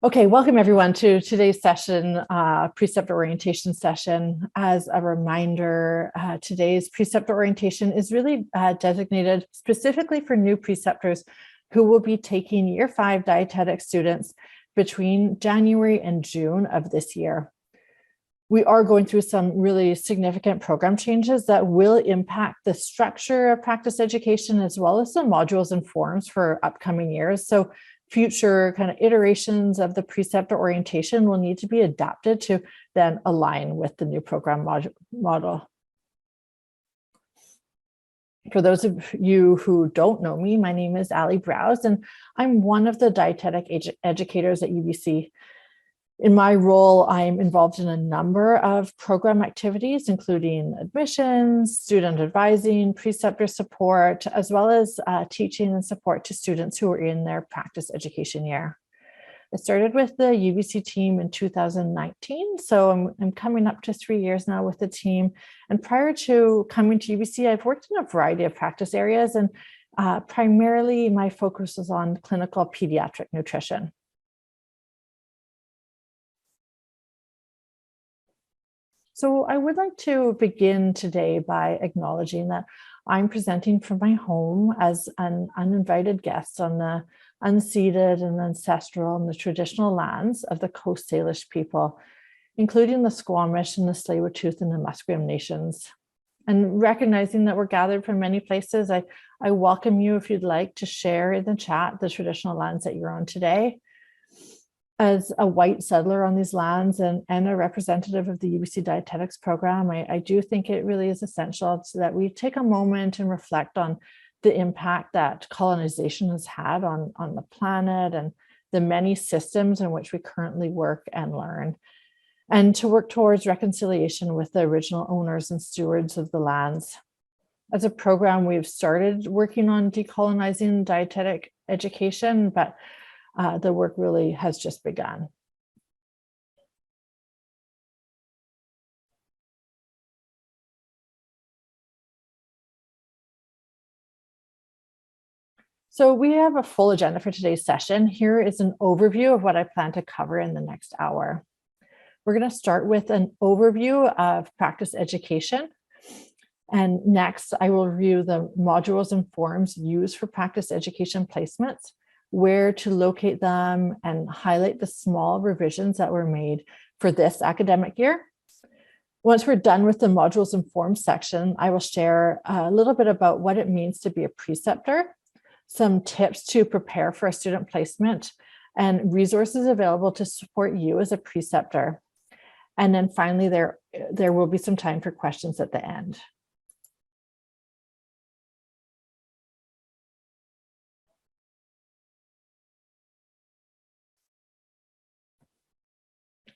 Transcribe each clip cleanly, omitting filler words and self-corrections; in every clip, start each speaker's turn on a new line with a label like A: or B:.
A: Okay, welcome everyone to today's session, Preceptor Orientation session. As a reminder, today's Preceptor Orientation is really designated specifically for new preceptors who will be taking Year 5 dietetic students between January and June of this year. We are going through some really significant program changes that will impact the structure of practice education as well as the modules and forms for upcoming years. So future kind of iterations of the preceptor orientation will need to be adapted to then align with the new program model. For those of you who don't know me, my name is Ali Browse, and I'm one of the dietetic educators at UBC. In my role, I'm involved in a number of program activities, including admissions, student advising, preceptor support, as well as teaching and support to students who are in their practice education year. I started with the UBC team in 2019, so I'm coming up to 3 years now with the team. And prior to coming to UBC, I've worked in a variety of practice areas, and primarily my focus was on clinical pediatric nutrition. So I would like to begin today by acknowledging that I'm presenting from my home as an uninvited guest on the unceded and ancestral and the traditional lands of the Coast Salish people, including the Squamish and the Tsleil-Waututh and the Musqueam nations. And recognizing that we're gathered from many places, I welcome you if you'd like to share in the chat the traditional lands that you're on today. As a white settler on these lands and a representative of the UBC Dietetics program, I do think it really is essential that we take a moment and reflect on the impact that colonization has had on the planet and the many systems in which we currently work and learn, and to work towards reconciliation with the original owners and stewards of the lands. As a program, we've started working on decolonizing dietetic education, but the work really has just begun. So we have a full agenda for today's session. Here is an overview of what I plan to cover in the next hour. We're going to start with an overview of practice education. And next, I will review the modules and forms used for practice education placements, where to locate them, and highlight the small revisions that were made for this academic year. Once we're done with the modules and forms section, I will share a little bit about what it means to be a preceptor, some tips to prepare for a student placement, and resources available to support you as a preceptor. And then finally, there will be some time for questions at the end.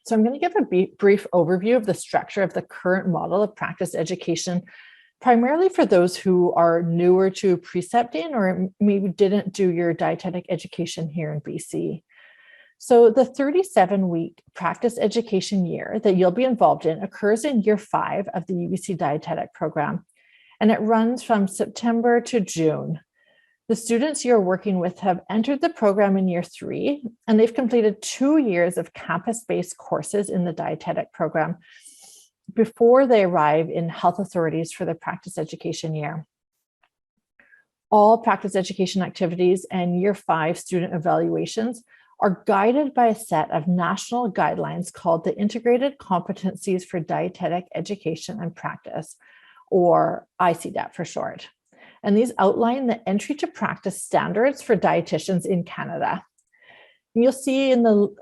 A: So I'm going to give a brief overview of the structure of the current model of practice education, primarily for those who are newer to precepting or maybe didn't do your dietetic education here in BC. So the 37-week practice education year that you'll be involved in occurs in Year 5 of the UBC Dietetic program, and it runs from September to June. The students you're working with have entered the program in Year 3, and they've completed 2 years of campus-based courses in the dietetic program before they arrive in health authorities for their practice education year. All practice education activities and Year 5 student evaluations are guided by a set of national guidelines called the Integrated Competencies for Dietetic Education and Practice, or ICDEP for short. And these outline the entry to practice standards for dietitians in Canada. And you'll see in the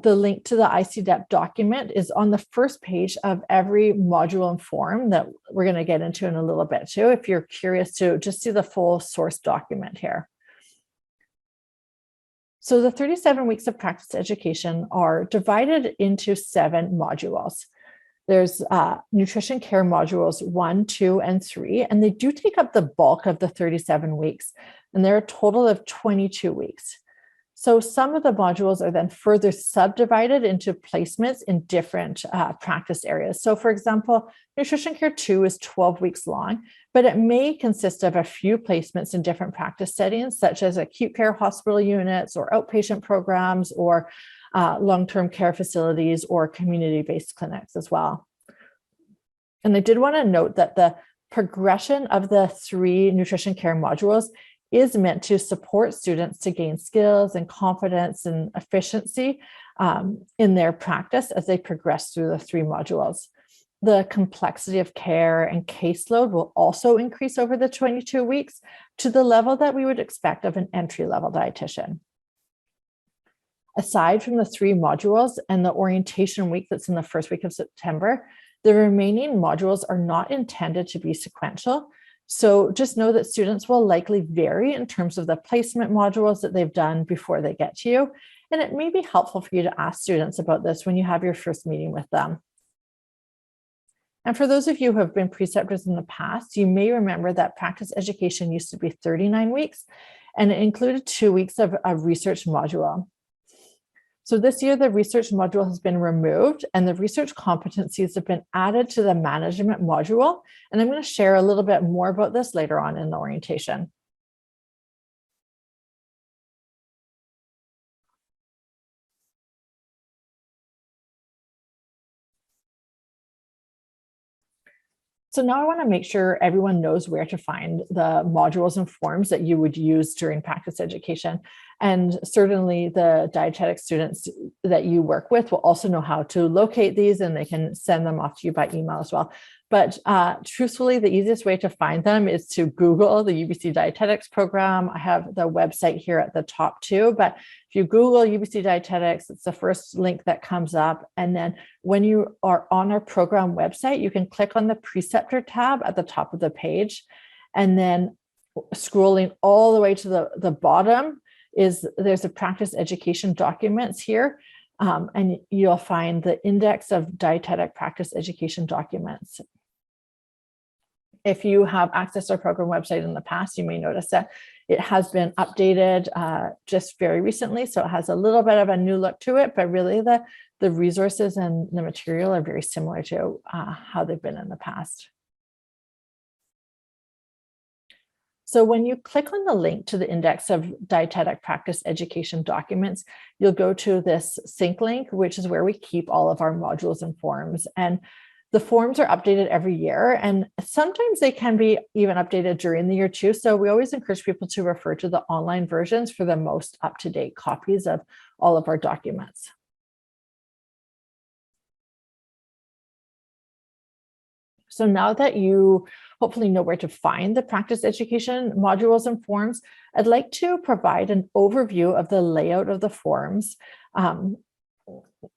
A: link to the ICDEP document is on the first page of every module and form that we're going to get into in a little bit too, if you're curious to just see the full source document here. So the 37 weeks of practice education are divided into 7 modules. There's nutrition care modules 1, 2, and 3, and they do take up the bulk of the 37 weeks, and they're a total of 22 weeks. So some of the modules are then further subdivided into placements in different practice areas. So for example, Nutrition Care 2 is 12 weeks long, but it may consist of a few placements in different practice settings, such as acute care hospital units or outpatient programs or long-term care facilities or community-based clinics as well. And I did want to note that the progression of the 3 nutrition care modules is meant to support students to gain skills and confidence and efficiency in their practice as they progress through the 3 modules. The complexity of care and caseload will also increase over the 22 weeks to the level that we would expect of an entry-level dietitian. Aside from the 3 modules and the orientation week that's in the first week of September, the remaining modules are not intended to be sequential. So just know that students will likely vary in terms of the placement modules that they've done before they get to you. And it may be helpful for you to ask students about this when you have your first meeting with them. And for those of you who have been preceptors in the past, you may remember that practice education used to be 39 weeks, and it included 2 weeks of a research module. So this year, the research module has been removed and the research competencies have been added to the management module. And I'm going to share a little bit more about this later on in the orientation. So now I want to make sure everyone knows where to find the modules and forms that you would use during practice education. And certainly the dietetic students that you work with will also know how to locate these, and they can send them off to you by email as well. But truthfully, the easiest way to find them is to Google the UBC Dietetics program. I have the website here at the top too, but if you Google UBC Dietetics, it's the first link that comes up. And then when you are on our program website, you can click on the Preceptor tab at the top of the page. And then scrolling all the way to the bottom there's a practice education documents here. And you'll find the index of dietetic practice education documents. If you have accessed our program website in the past, you may notice that it has been updated just very recently. So it has a little bit of a new look to it, but really the resources and the material are very similar to how they've been in the past. So when you click on the link to the index of dietetic practice education documents, you'll go to this sync link, which is where we keep all of our modules and forms. And the forms are updated every year, and sometimes they can be even updated during the year too. So we always encourage people to refer to the online versions for the most up-to-date copies of all of our documents. So now that you hopefully know where to find the practice education modules and forms, I'd like to provide an overview of the layout of the forms.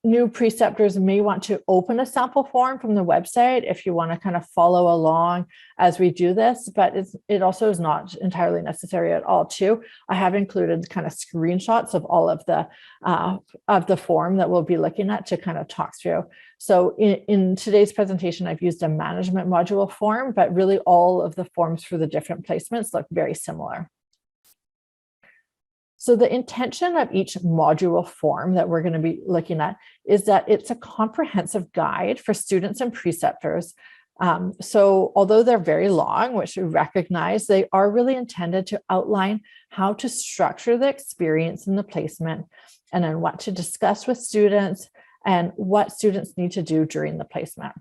A: New preceptors may want to open a sample form from the website if you want to kind of follow along as we do this, but it also is not entirely necessary at all too. I have included kind of screenshots of all of the form that we'll be looking at to kind of talk through. So in today's presentation, I've used a management module form, but really all of the forms for the different placements look very similar. So the intention of each module form that we're going to be looking at is that it's a comprehensive guide for students and preceptors. So although they're very long, which we recognize, they are really intended to outline how to structure the experience in the placement and then what to discuss with students and what students need to do during the placement.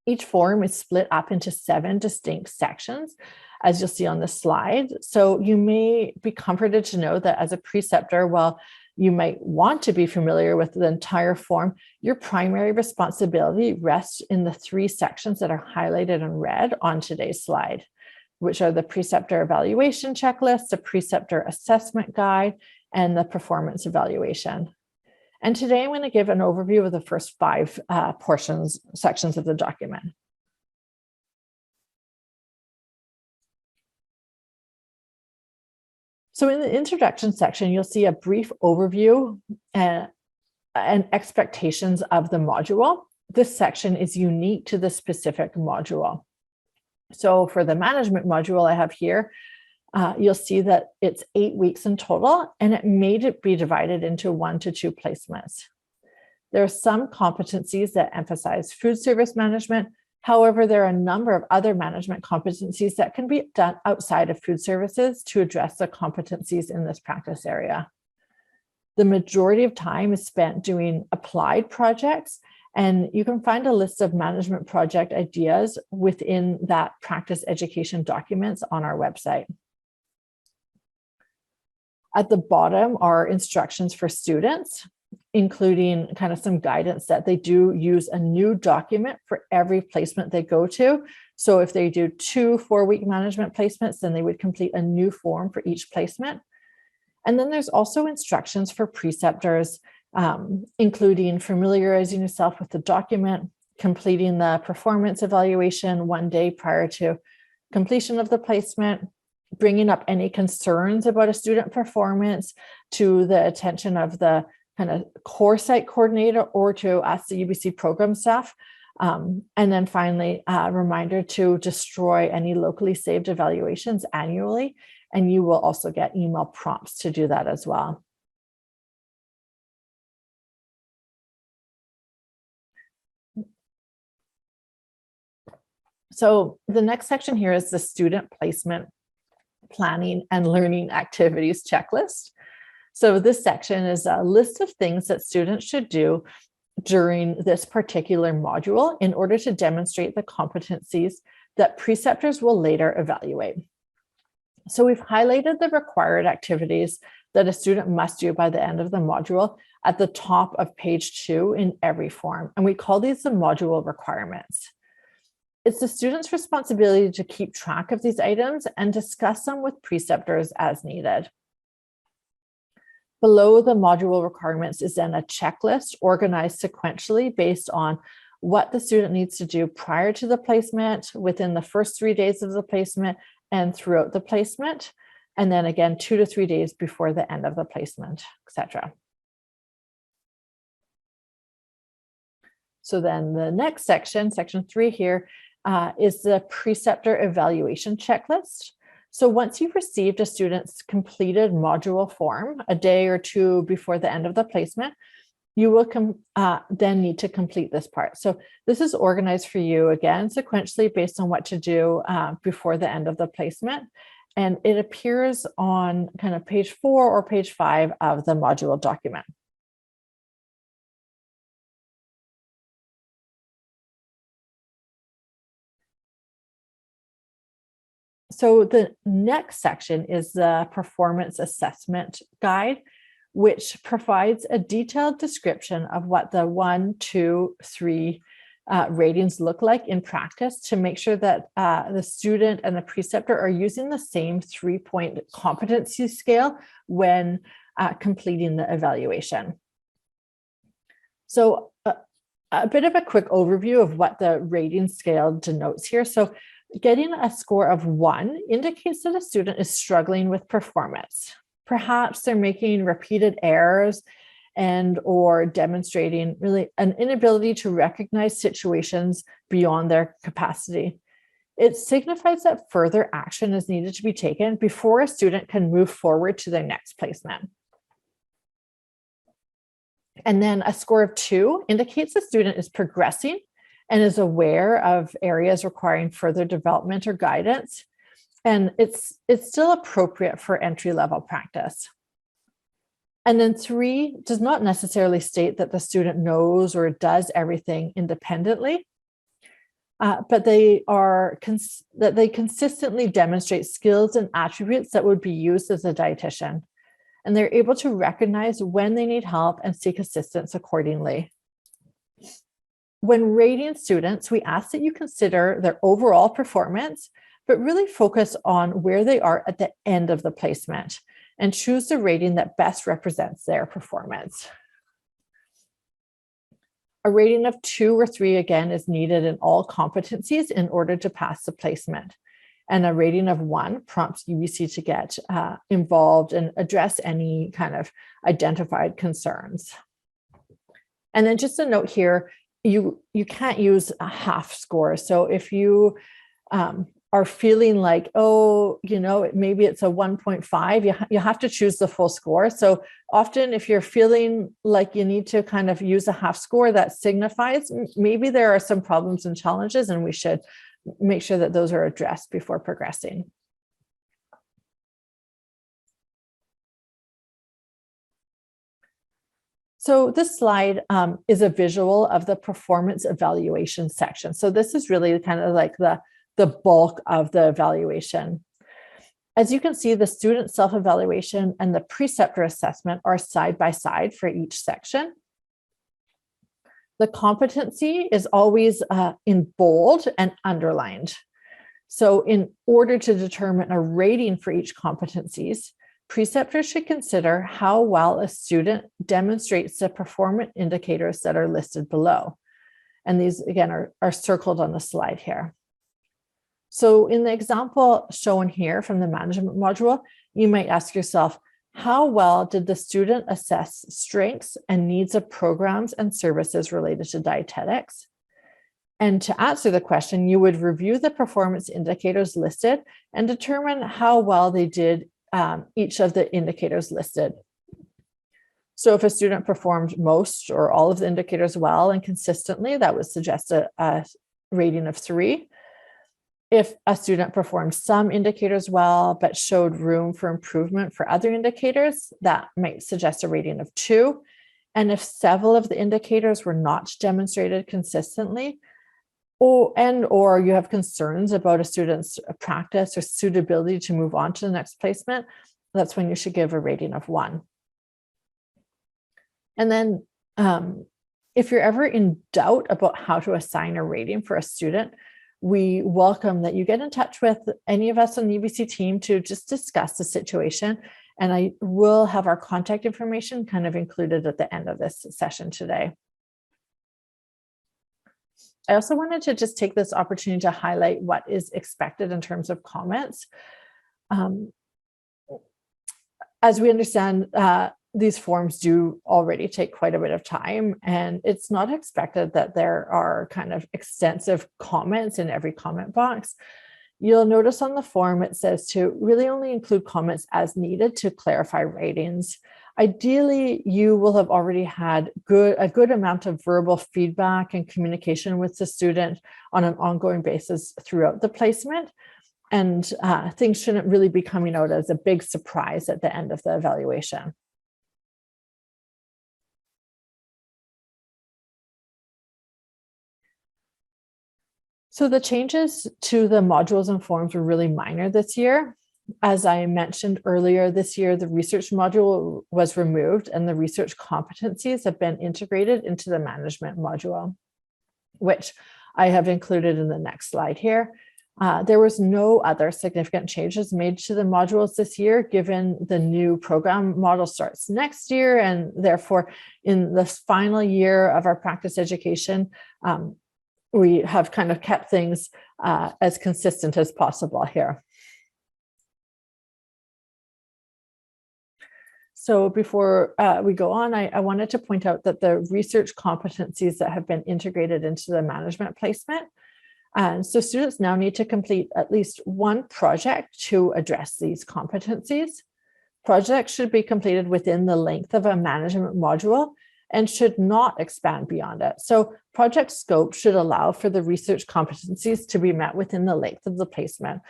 A: Each form is split up into 7 distinct sections, as you'll see on the slide. So you may be comforted to know that as a preceptor, while you might want to be familiar with the entire form, your primary responsibility rests in the 3 sections that are highlighted in red on today's slide, which are the preceptor evaluation checklist, the preceptor assessment guide, and the performance evaluation. And today I'm going to give an overview of the first 5 sections of the document. So in the introduction section, you'll see a brief overview and expectations of the module. This section is unique to the specific module. So for the management module I have here, you'll see that it's 8 weeks in total, and it may be divided into 1 to 2 placements. There are some competencies that emphasize food service management. However, there are a number of other management competencies that can be done outside of food services to address the competencies in this practice area. The majority of time is spent doing applied projects, and you can find a list of management project ideas within that practice education documents on our website. At the bottom are instructions for students, including kind of some guidance that they do use a new document for every placement they go to. So if they do 2 4-week management placements, then they would complete a new form for each placement. And then there's also instructions for preceptors, including familiarizing yourself with the document, completing the performance evaluation 1 day prior to completion of the placement, bringing up any concerns about a student performance to the attention of the kind of core site coordinator or to us, the UBC program staff. And then finally, a reminder to destroy any locally saved evaluations annually. And you will also get email prompts to do that as well. So the next section here is the student placement planning and learning activities checklist. So this section is a list of things that students should do during this particular module in order to demonstrate the competencies that preceptors will later evaluate. So we've highlighted the required activities that a student must do by the end of the module at the top of page 2 in every form, and we call these the module requirements. It's the student's responsibility to keep track of these items and discuss them with preceptors as needed. Below the module requirements is then a checklist organized sequentially based on what the student needs to do prior to the placement, within the first 3 days of the placement, and throughout the placement, and then again 2 to 3 days before the end of the placement, etc. So then the next section, section 3 here, is the preceptor evaluation checklist. So once you've received a student's completed module form a day or 2 before the end of the placement, you will then need to complete this part. So this is organized for you again sequentially based on what to do before the end of the placement. And it appears on kind of page 4 or page 5 of the module document. So the next section is the performance assessment guide, which provides a detailed description of what the 1, 2, 3 ratings look like in practice to make sure that the student and the preceptor are using the same 3-point competency scale when completing the evaluation. So a bit of a quick overview of what the rating scale denotes here. So getting a score of 1 indicates that a student is struggling with performance. Perhaps they're making repeated errors and or demonstrating really an inability to recognize situations beyond their capacity. It signifies that further action is needed to be taken before a student can move forward to their next placement. And then a score of 2 indicates the student is progressing and is aware of areas requiring further development or guidance. And it's still appropriate for entry-level practice. And then 3 does not necessarily state that the student knows or does everything independently, but they consistently demonstrate skills and attributes that would be used as a dietitian. And they're able to recognize when they need help and seek assistance accordingly. When rating students, we ask that you consider their overall performance, but really focus on where they are at the end of the placement and choose the rating that best represents their performance. A rating of 2 or 3, again, is needed in all competencies in order to pass the placement. And a rating of 1 prompts UBC to get involved and address any kind of identified concerns. And then just a note here, you can't use a half score. So if you are feeling like, oh, maybe it's a 1.5, you have to choose the full score. So often if you're feeling like you need to kind of use a half score, that signifies maybe there are some problems and challenges, and we should make sure that those are addressed before progressing. So this slide is a visual of the performance evaluation section. So this is really kind of like the bulk of the evaluation. As you can see, the student self-evaluation and the preceptor assessment are side by side for each section. The competency is always in bold and underlined. So in order to determine a rating for each competencies, preceptors should consider how well a student demonstrates the performance indicators that are listed below. And these, again, are circled on the slide here. So in the example shown here from the management module, you might ask yourself, how well did the student assess strengths and needs of programs and services related to dietetics? And to answer the question, you would review the performance indicators listed and determine how well they did each of the indicators listed. So if a student performed most or all of the indicators well and consistently, that would suggest a rating of 3. If a student performed some indicators well, but showed room for improvement for other indicators, that might suggest a rating of 2. And if several of the indicators were not demonstrated consistently, or you have concerns about a student's practice or suitability to move on to the next placement, that's when you should give a rating of 1. And then if you're ever in doubt about how to assign a rating for a student, we welcome that you get in touch with any of us on the UBC team to just discuss the situation. And I will have our contact information kind of included at the end of this session today. I also wanted to just take this opportunity to highlight what is expected in terms of comments. As we understand, these forms do already take quite a bit of time, and it's not expected that there are kind of extensive comments in every comment box. You'll notice on the form it says to really only include comments as needed to clarify ratings. Ideally, you will have already had a good amount of verbal feedback and communication with the student on an ongoing basis throughout the placement, and things shouldn't really be coming out as a big surprise at the end of the evaluation. So the changes to the modules and forms were really minor this year. As I mentioned earlier, this year, the research module was removed and the research competencies have been integrated into the management module, which I have included in the next slide here. There was no other significant changes made to the modules this year, given the new program model starts next year, and therefore in the final year of our practice education, we have kind of kept things as consistent as possible here. So before we go on, I wanted to point out that the research competencies that have been integrated into the management placement. And so students now need to complete at least one project to address these competencies. Projects should be completed within the length of a management module and should not expand beyond it. So project scope should allow for the research competencies to be met within the length of the placement.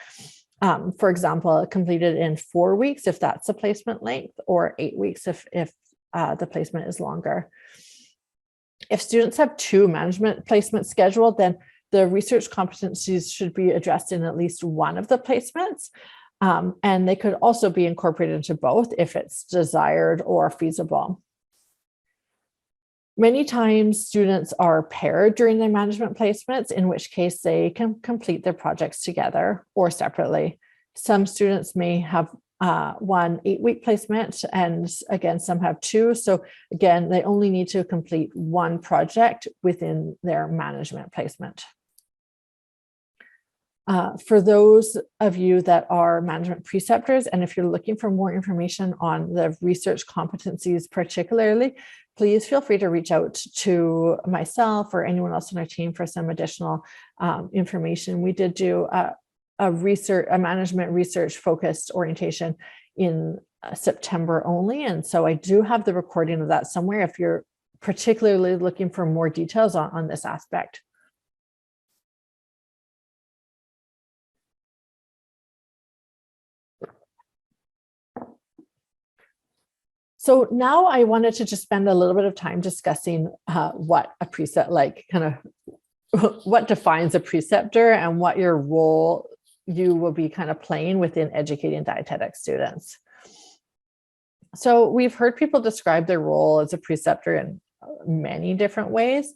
A: For example, completed in 4 weeks, if that's the placement length, or 8 weeks if the placement is longer. If students have 2 management placements scheduled, then the research competencies should be addressed in at least one of the placements. And they could also be incorporated into both if it's desired or feasible. Many times students are paired during their management placements, in which case they can complete their projects together or separately. Some students may have 1 8-week placement, and again, some have 2. So again, they only need to complete 1 project within their management placement. For those of you that are management preceptors, and if you're looking for more information on the research competencies particularly, please feel free to reach out to myself or anyone else on our team for some additional information. We did do a management research focused orientation in September only, and so I do have the recording of that somewhere if you're particularly looking for more details on this aspect. So now I wanted to just spend a little bit of time discussing what a precept, like kind of what defines a preceptor and what your role you will be kind of playing within educating dietetic students. So we've heard people describe their role as a preceptor in many different ways.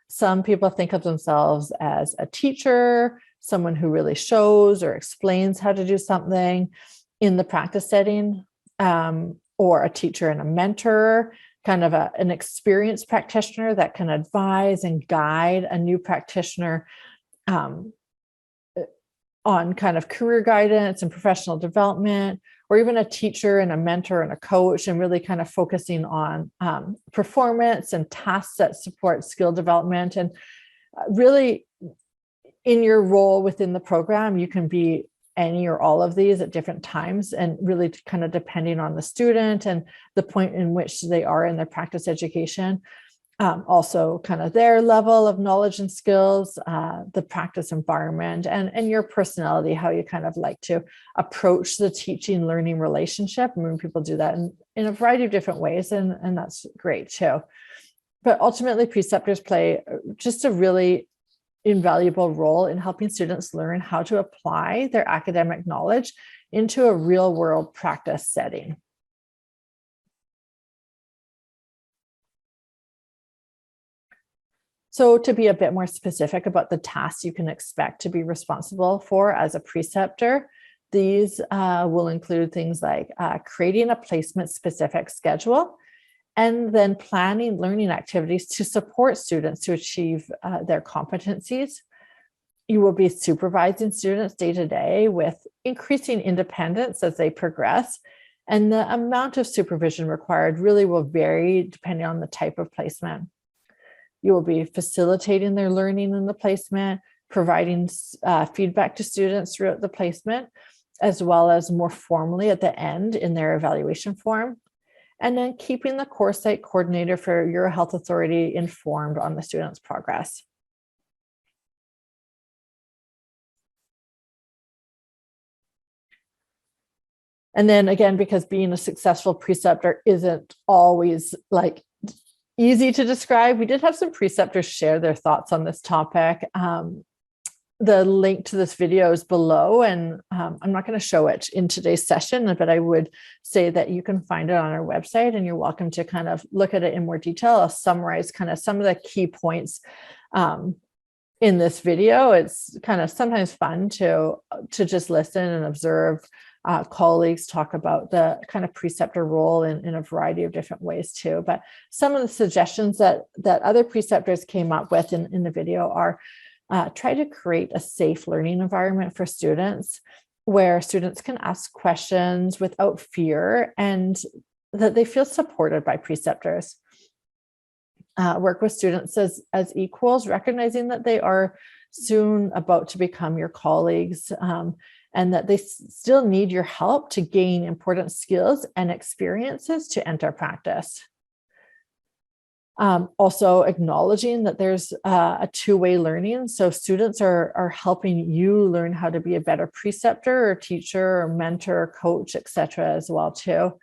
A: Some people think of themselves as a teacher, someone who really shows or explains how to do something in the practice setting, or a teacher and a mentor, kind of an experienced practitioner that can advise and guide a new practitioner on kind of career guidance and professional development, or even a teacher and a mentor and a coach, and really kind of focusing on performance and tasks that support skill development. And really, in your role within the program, you can be any or all of these at different times, and really kind of depending on the student and the point in which they are in their practice education. Also kind of their level of knowledge and skills, the practice environment, and your personality, how you kind of like to approach the teaching learning relationship. I mean, people do that in a variety of different ways, and that's great too. But ultimately, preceptors play just a really invaluable role in helping students learn how to apply their academic knowledge into a real world practice setting. So to be a bit more specific about the tasks you can expect to be responsible for as a preceptor, these will include things like creating a placement-specific schedule, and then planning learning activities to support students to achieve their competencies. You will be supervising students day to day with increasing independence as they progress, and the amount of supervision required really will vary depending on the type of placement. You will be facilitating their learning in the placement, providing feedback to students throughout the placement, as well as more formally at the end in their evaluation form, and then keeping the course site coordinator for your health authority informed on the student's progress. And then again, because being a successful preceptor isn't always like easy to describe, we did have some preceptors share their thoughts on this topic. The link to this video is below, and I'm not going to show it in today's session, but I would say that you can find it on our website, and you're welcome to kind of look at it in more detail. I'll summarize kind of some of the key points in this video. It's kind of sometimes fun to just listen and observe colleagues talk about the kind of preceptor role in a variety of different ways too. But some of the suggestions that other preceptors came up with in the video are try to create a safe learning environment for students where students can ask questions without fear and that they feel supported by preceptors. Work with students as equals, recognizing that they are soon about to become your colleagues, and that they still need your help to gain important skills and experiences to enter practice. Also acknowledging that there's a two-way learning. So students are helping you learn how to be a better preceptor or teacher or mentor or coach, etc. as well too.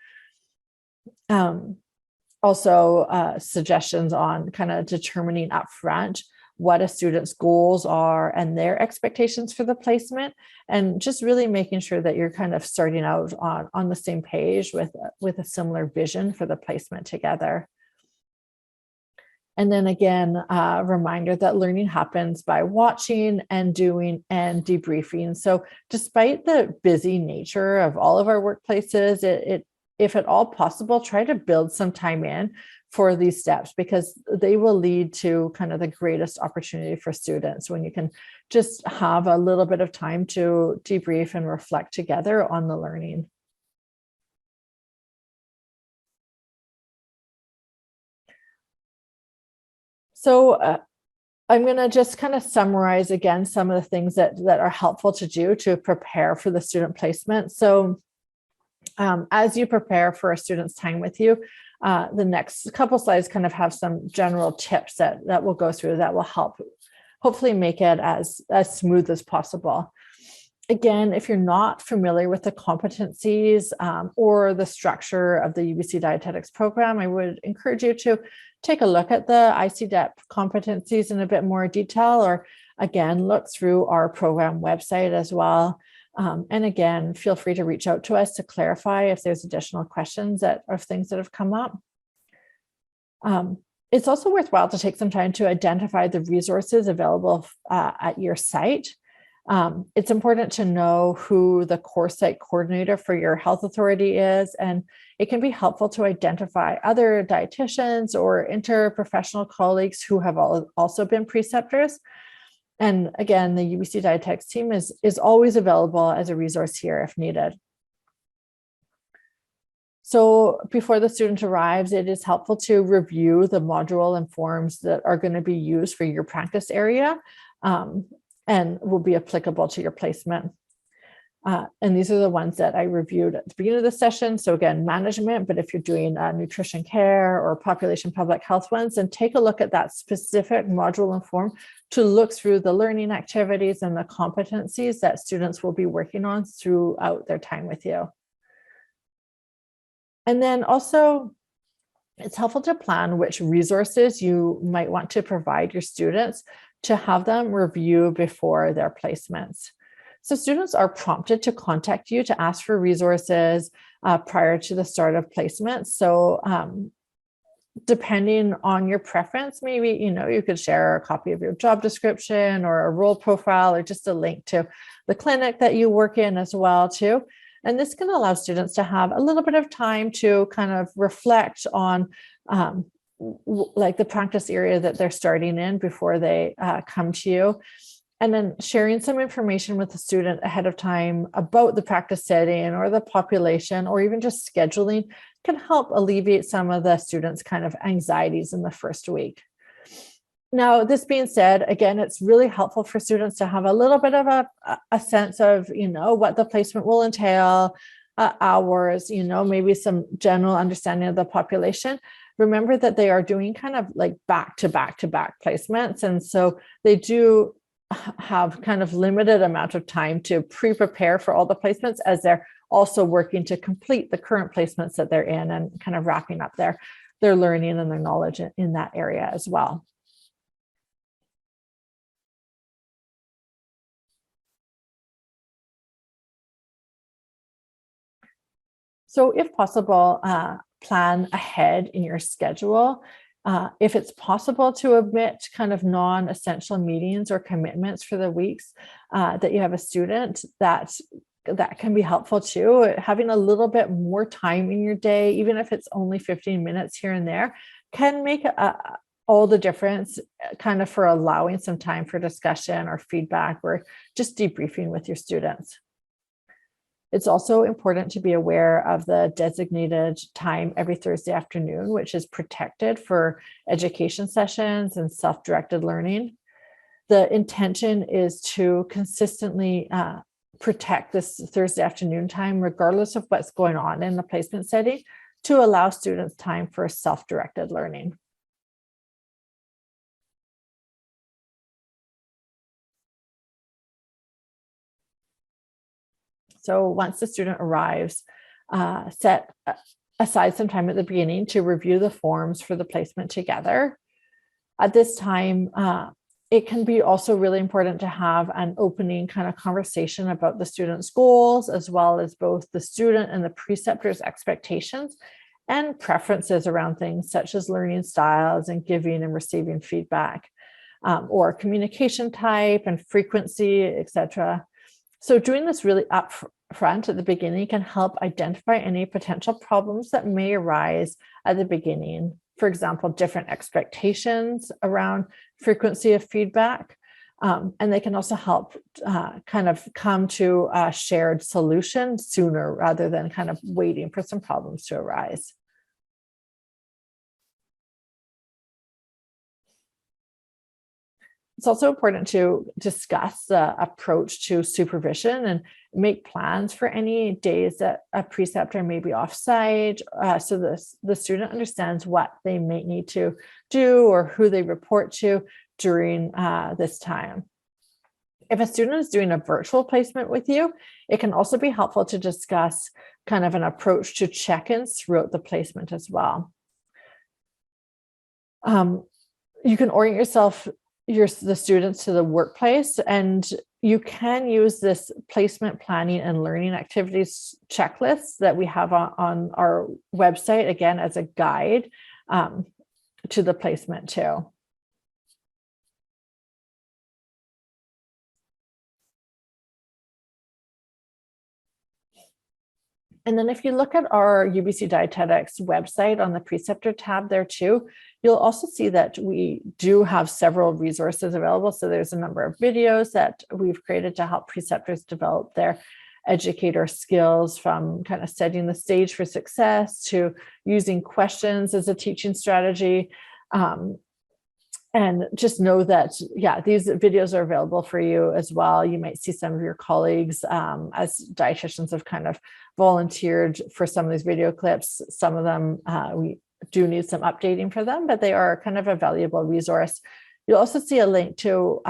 A: Also suggestions on kind of determining upfront what a student's goals are and their expectations for the placement, and just really making sure that you're kind of starting out on the same page with a similar vision for the placement together. And then again, a reminder that learning happens by watching and doing and debriefing. So despite the busy nature of all of our workplaces, if at all possible, try to build some time in for these steps, because they will lead to kind of the greatest opportunity for students when you can just have a little bit of time to debrief and reflect together on the learning. So I'm going to just kind of summarize again some of the things that are helpful to do to prepare for the student placement. So as you prepare for a student's time with you, the next couple slides kind of have some general tips that we'll go through that will help hopefully make it as smooth as possible. Again, if you're not familiar with the competencies or the structure of the UBC Dietetics program, I would encourage you to take a look at the ICDEP competencies in a bit more detail, or again, look through our program website as well. And again, feel free to reach out to us to clarify if there's additional questions or things that have come up. It's also worthwhile to take some time to identify the resources available at your site. It's important to know who the core site coordinator for your health authority is, and it can be helpful to identify other dietitians or interprofessional colleagues who have also been preceptors. And again, the UBC Dietetics team is always available as a resource here if needed. So before the student arrives, it is helpful to review the module and forms that are going to be used for your practice area and will be applicable to your placement. And these are the ones that I reviewed at the beginning of the session. So again, management, but if you're doing nutrition care or population public health ones, then take a look at that specific module and form to look through the learning activities and the competencies that students will be working on throughout their time with you. And then also, it's helpful to plan which resources you might want to provide your students to have them review before their placements. So students are prompted to contact you to ask for resources prior to the start of placement. So depending on your preference, maybe you could share a copy of your job description or a role profile or just a link to the clinic that you work in as well too. And this can allow students to have a little bit of time to kind of reflect on like the practice area that they're starting in before they come to you. And then sharing some information with the student ahead of time about the practice setting or the population, or even just scheduling, can help alleviate some of the students' kind of anxieties in the first week. Now, this being said, again, it's really helpful for students to have a little bit of a sense of, what the placement will entail, hours, maybe some general understanding of the population. Remember that they are doing kind of like back to back placements. And so they do have kind of limited amount of time to pre-prepare for all the placements, as they're also working to complete the current placements that they're in and kind of wrapping up their learning and their knowledge in that area as well. So if possible, plan ahead in your schedule. If it's possible to omit kind of non-essential meetings or commitments for the weeks that you have a student, that can be helpful too. Having a little bit more time in your day, even if it's only 15 minutes here and there, can make all the difference kind of for allowing some time for discussion or feedback or just debriefing with your students. It's also important to be aware of the designated time every Thursday afternoon, which is protected for education sessions and self-directed learning. The intention is to consistently protect this Thursday afternoon time, regardless of what's going on in the placement setting, to allow students time for self-directed learning. So once the student arrives, set aside some time at the beginning to review the forms for the placement together. At this time, it can be also really important to have an opening kind of conversation about the student's goals, as well as both the student and the preceptor's expectations and preferences around things such as learning styles and giving and receiving feedback, or communication type and frequency, etc. So doing this really upfront at the beginning can help identify any potential problems that may arise at the beginning. For example, different expectations around frequency of feedback. And they can also help kind of come to a shared solution sooner rather than kind of waiting for some problems to arise. It's also important to discuss the approach to supervision and make plans for any days that a preceptor may be off-site, so the student understands what they may need to do or who they report to during this time. If a student is doing a virtual placement with you, it can also be helpful to discuss kind of an approach to check-ins throughout the placement as well. You can orient the students to the workplace, and you can use this placement planning and learning activities checklist that we have on our website, again, as a guide to the placement too. And then if you look at our UBC Dietetics website on the Preceptor tab there too, you'll also see that we do have several resources available. So there's a number of videos that we've created to help preceptors develop their educator skills, from kind of setting the stage for success to using questions as a teaching strategy. And just know that, yeah, these videos are available for you as well. You might see some of your colleagues as dietitians have kind of volunteered for some of these video clips. Some of them, we do need some updating for them, but they are kind of a valuable resource. You'll also see a link to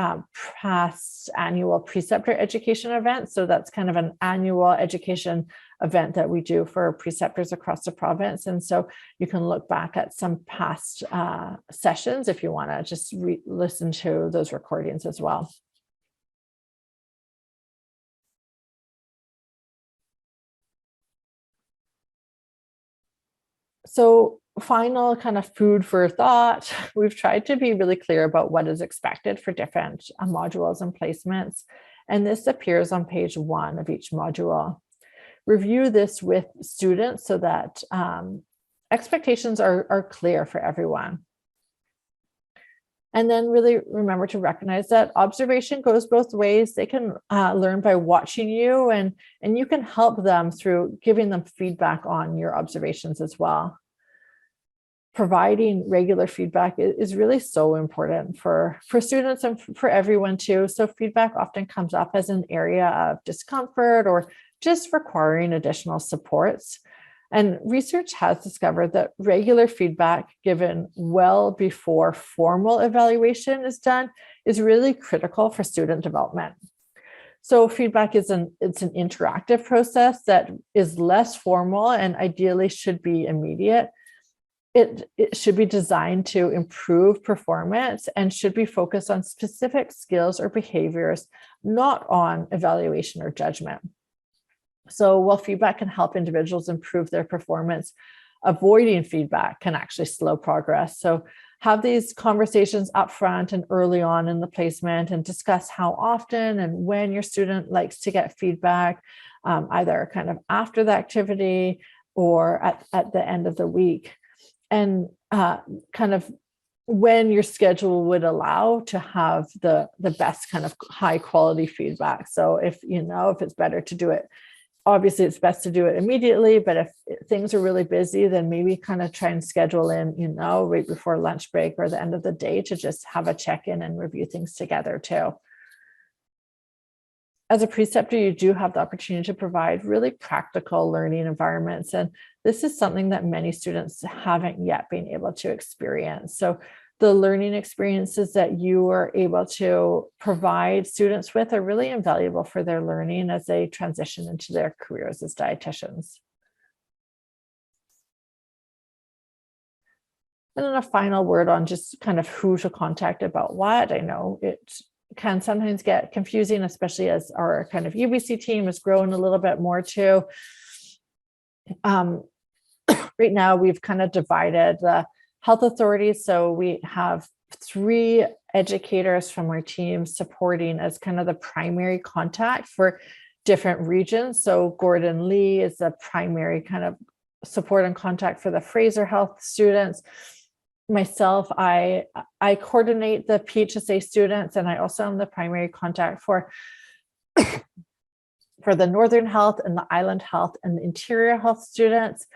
A: past annual preceptor education events. So that's kind of an annual education event that we do for preceptors across the province. And so you can look back at some past sessions if you want to just listen to those recordings as well. So final kind of food for thought, we've tried to be really clear about what is expected for different modules and placements. And this appears on page 1 of each module. Review this with students so that expectations are clear for everyone. And then really remember to recognize that observation goes both ways. They can learn by watching you, and you can help them through giving them feedback on your observations as well. Providing regular feedback is really so important for students and for everyone too. So feedback often comes up as an area of discomfort or just requiring additional supports. And research has discovered that regular feedback given well before formal evaluation is done is really critical for student development. So feedback it's an interactive process that is less formal and ideally should be immediate. It should be designed to improve performance and should be focused on specific skills or behaviors, not on evaluation or judgment. So while feedback can help individuals improve their performance, avoiding feedback can actually slow progress. So have these conversations up front and early on in the placement, and discuss how often and when your student likes to get feedback, either kind of after the activity or at the end of the week. And kind of when your schedule would allow to have the best kind of high quality feedback. So if it's better to do it, obviously it's best to do it immediately, but if things are really busy, then maybe kind of try and schedule in, right before lunch break or the end of the day to just have a check-in and review things together too. As a preceptor, you do have the opportunity to provide really practical learning environments. And this is something that many students haven't yet been able to experience. So the learning experiences that you are able to provide students with are really invaluable for their learning as they transition into their careers as dietitians. And then a final word on just kind of who to contact about what. I know it can sometimes get confusing, especially as our kind of UBC team has grown a little bit more too. Right now, we've kind of divided the health authorities. So we have 3 educators from our team supporting as kind of the primary contact for different regions. So Gordon Lee is the primary kind of support and contact for the Fraser Health students. Myself, I coordinate the PHSA students, and I also am the primary contact for the Northern Health and the Island Health and the Interior Health students.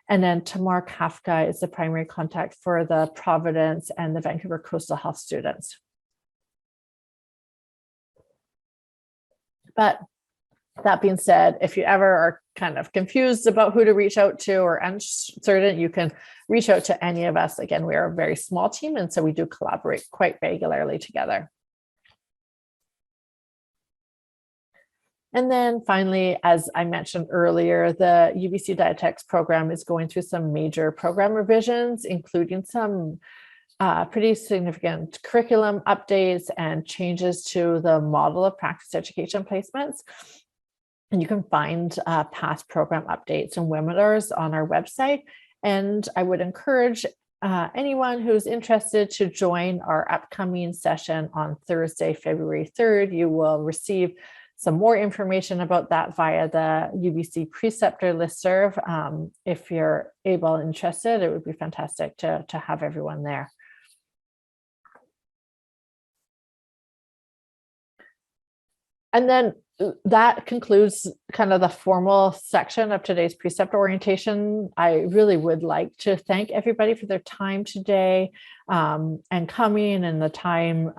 A: And then Tamar Kafka is the primary contact for the Providence and the Vancouver Coastal Health students. But that being said, if you ever are kind of confused about who to reach out to or uncertain, you can reach out to any of us. Again, we are a very small team, and so we do collaborate quite regularly together. And then finally, as I mentioned earlier, the UBC Dietetics program is going through some major program revisions, including some pretty significant curriculum updates and changes to the model of practice education placements. And you can find past program updates and webinars on our website. And I would encourage anyone who's interested to join our upcoming session on Thursday, February 3rd. You will receive some more information about that via the UBC Preceptor listserv. If you're able and interested, it would be fantastic to have everyone there. And then that concludes kind of the formal section of today's precept orientation. I really would like to thank everybody for their time today and coming, and the time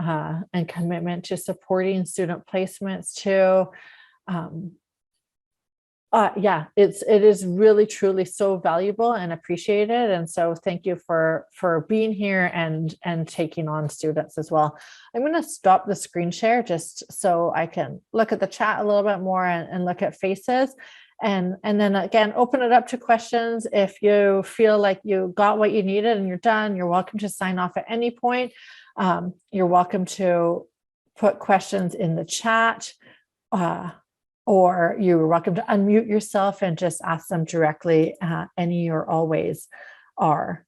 A: and commitment to supporting student placements too. Yeah, it is really truly so valuable and appreciated. And so thank you for being here and taking on students as well. I'm going to stop the screen share just so I can look at the chat a little bit more and look at faces. And then again, open it up to questions. If you feel like you got what you needed and you're done, you're welcome to sign off at any point. You're welcome to put questions in the chat. Or you're welcome to unmute yourself and just ask them directly. Any or always are